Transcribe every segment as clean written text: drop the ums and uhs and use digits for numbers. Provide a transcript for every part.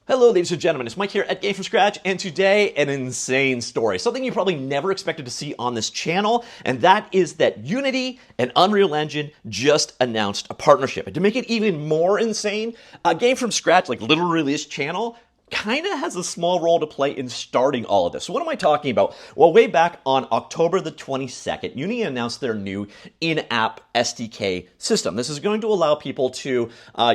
Hello, ladies and gentlemen. It's Mike here at GameFromScratch, and today, an insane story. Something you probably never expected to see on this channel, and that is that Unity and Unreal Engine just announced a partnership. And to make it even more insane, GameFromScratch, like literally this channel, kind of has a small role to play in starting all of this. So what am I talking about? Well, way back on October the 22nd, Unity announced their new in-app SDK system. This is going to allow people to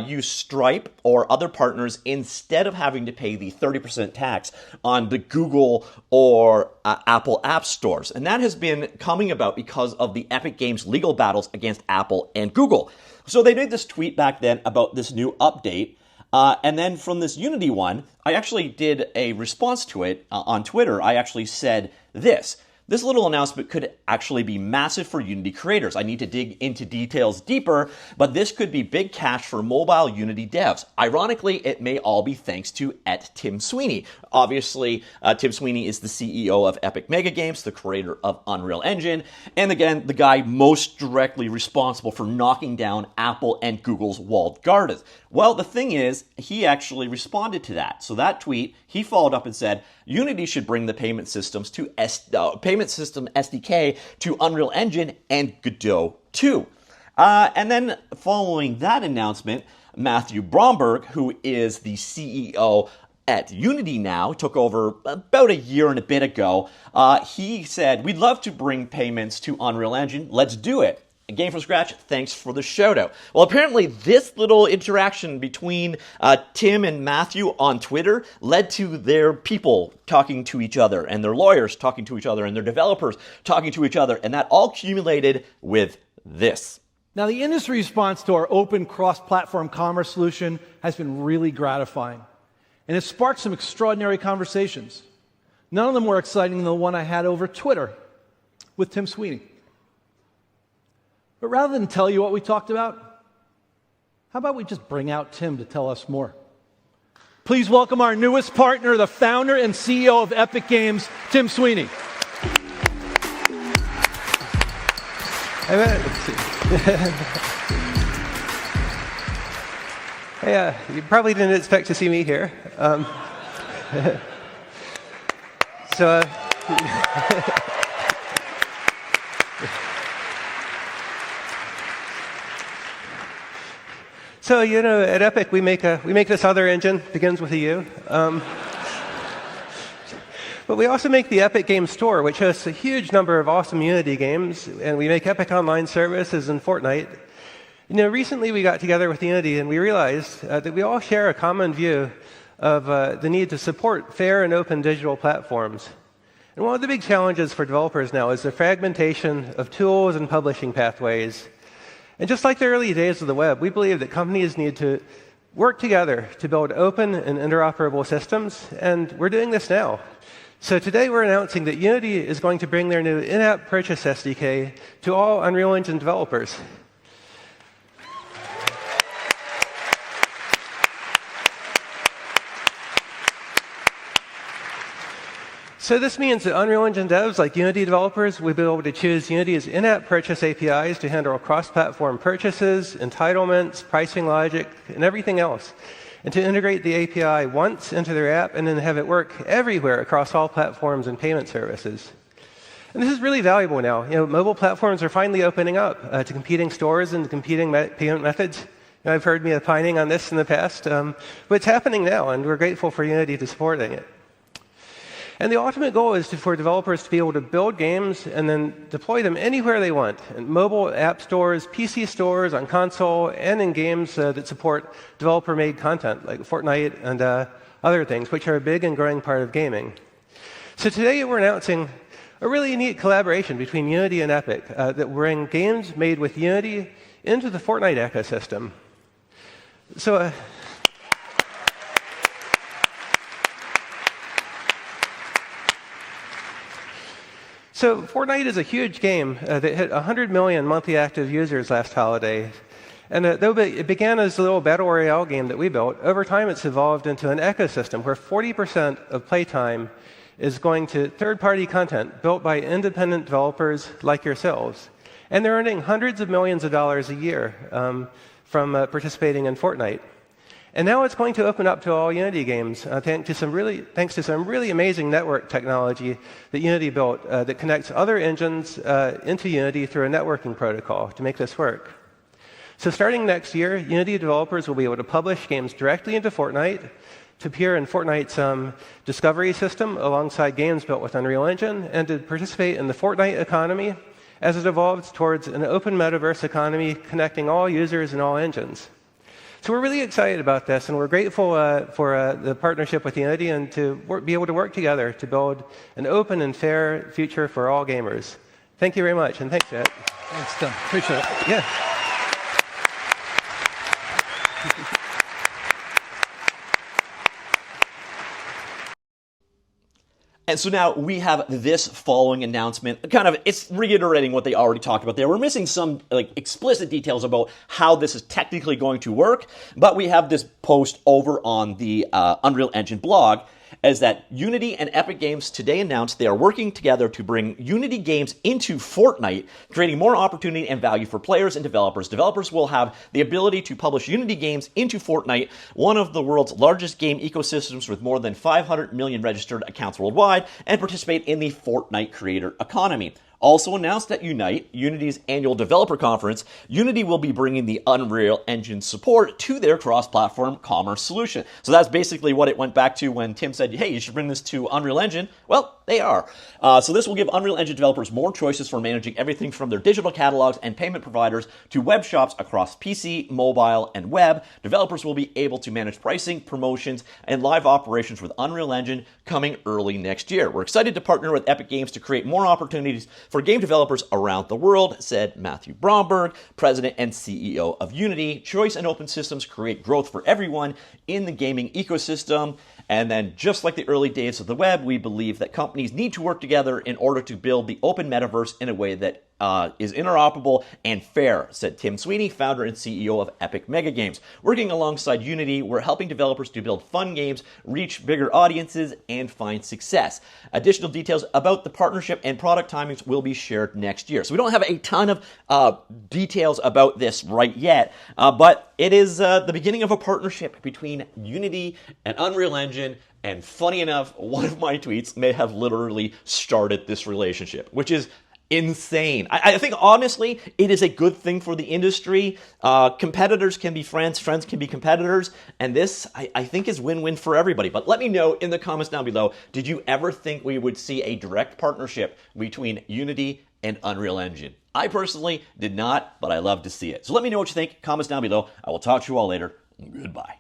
use Stripe or other partners instead of having to pay the 30% tax on the Google or Apple app stores. And that has been coming about because of the Epic Games legal battles against Apple and Google. So they made this tweet back then about this new update. And then from this Unity one, I actually did a response to it on Twitter. I actually said this. This little announcement could actually be massive for Unity creators. I need to dig into details deeper, but this could be big cash for mobile Unity devs. Ironically, it may all be thanks to Tim Sweeney. Obviously, Tim Sweeney is the CEO of Epic Mega Games, the creator of Unreal Engine, and again, the guy most directly responsible for knocking down Apple and Google's walled gardens. Well, the thing is, he actually responded to that. So that tweet, he followed up and said, Unity should bring the payment system SDK to Unreal Engine and Godot too. And then following that announcement, Mathew Bromberg, who is the CEO at Unity now, took over about a year and a bit ago. He said, we'd love to bring payments to Unreal Engine. Let's do it. GameFromScratch, thanks for the shout-out. Well, apparently this little interaction between Tim and Matthew on Twitter led to their people talking to each other, and their lawyers talking to each other, and their developers talking to each other, and that all accumulated with this. Now, the industry response to our open cross-platform commerce solution has been really gratifying, and it sparked some extraordinary conversations. None of them more exciting than the one I had over Twitter with Tim Sweeney. But rather than tell you what we talked about, how about we just bring out Tim to tell us more? Please welcome our newest partner, the founder and CEO of Epic Games, Tim Sweeney. Hey, you probably didn't expect to see me here. So, you know, at Epic, we make this other engine, begins with a U. But we also make the Epic Games Store, which hosts a huge number of awesome Unity games, and we make Epic Online Services and Fortnite. You know, recently we got together with Unity, and we realized that we all share a common view of the need to support fair and open digital platforms. And one of the big challenges for developers now is the fragmentation of tools and publishing pathways. And just like the early days of the web, we believe that companies need to work together to build open and interoperable systems, and we're doing this now. So today we're announcing that Unity is going to bring their new in-app purchase SDK to all Unreal Engine developers. So this means that Unreal Engine devs, like Unity developers, will be able to choose Unity's in-app purchase APIs to handle cross-platform purchases, entitlements, pricing logic, and everything else, and to integrate the API once into their app and then have it work everywhere across all platforms and payment services. And this is really valuable now. You know, mobile platforms are finally opening up to competing stores and competing payment methods. You know, I've heard me opining on this in the past, but it's happening now, and we're grateful for Unity to supporting it. And the ultimate goal is for developers to be able to build games and then deploy them anywhere they want, in mobile app stores, PC stores, on console, and in games that support developer-made content, like Fortnite and other things, which are a big and growing part of gaming. So today we're announcing a really neat collaboration between Unity and Epic that will bring games made with Unity into the Fortnite ecosystem. So So Fortnite is a huge game that hit 100 million monthly active users last holiday. And though it began as a little battle royale game that we built, over time it's evolved into an ecosystem where 40% of playtime is going to third-party content built by independent developers like yourselves. And they're earning hundreds of millions of dollars a year from participating in Fortnite. And now it's going to open up to all Unity games, thanks to some really amazing network technology that Unity built that connects other engines into Unity through a networking protocol to make this work. So starting next year, Unity developers will be able to publish games directly into Fortnite, to appear in Fortnite's discovery system alongside games built with Unreal Engine, and to participate in the Fortnite economy as it evolves towards an open metaverse economy connecting all users and all engines. So we're really excited about this, and we're grateful for the partnership with Unity and to be able to work together to build an open and fair future for all gamers. Thank you very much, and thanks, Jet. Thanks, Tim. Appreciate it. Yeah. And so now we have this following announcement. It's reiterating what they already talked about there. We're missing some explicit details about how this is technically going to work, but we have this post over on the Unreal Engine blog, as that Unity and Epic Games today announced they are working together to bring Unity games into Fortnite, creating more opportunity and value for players and developers. Developers will have the ability to publish Unity games into Fortnite, one of the world's largest game ecosystems with more than 500 million registered accounts worldwide, and participate in the Fortnite Creator economy. Also announced at Unite, Unity's annual developer conference, Unity will be bringing the Unreal Engine support to their cross-platform commerce solution. So that's basically what it went back to when Tim said, hey, you should bring this to Unreal Engine. Well, they are. So this will give Unreal Engine developers more choices for managing everything from their digital catalogs and payment providers to web shops across PC, mobile, and web. Developers will be able to manage pricing, promotions, and live operations with Unreal Engine coming early next year. We're excited to partner with Epic Games to create more opportunities for game developers around the world, said Mathew Bromberg, President and CEO of Unity. Choice and open systems create growth for everyone in the gaming ecosystem. And then, just like the early days of the web, we believe that companies need to work together in order to build the open metaverse in a way that is interoperable and fair, said Tim Sweeney, founder and CEO of Epic Mega Games. Working alongside Unity, we're helping developers to build fun games, reach bigger audiences, and find success. Additional details about the partnership and product timings will be shared next year. So we don't have a ton of details about this right yet, but it is the beginning of a partnership between Unity and Unreal Engine. And funny enough, one of my tweets may have literally started this relationship, which is insane. I think, honestly, it is a good thing for the industry. Competitors can be friends, friends can be competitors, and this, I think, is win-win for everybody. But let me know in the comments down below, did you ever think we would see a direct partnership between Unity and Unreal Engine? I personally did not, but I love to see it. So let me know what you think. Comments down below. I will talk to you all later. Goodbye.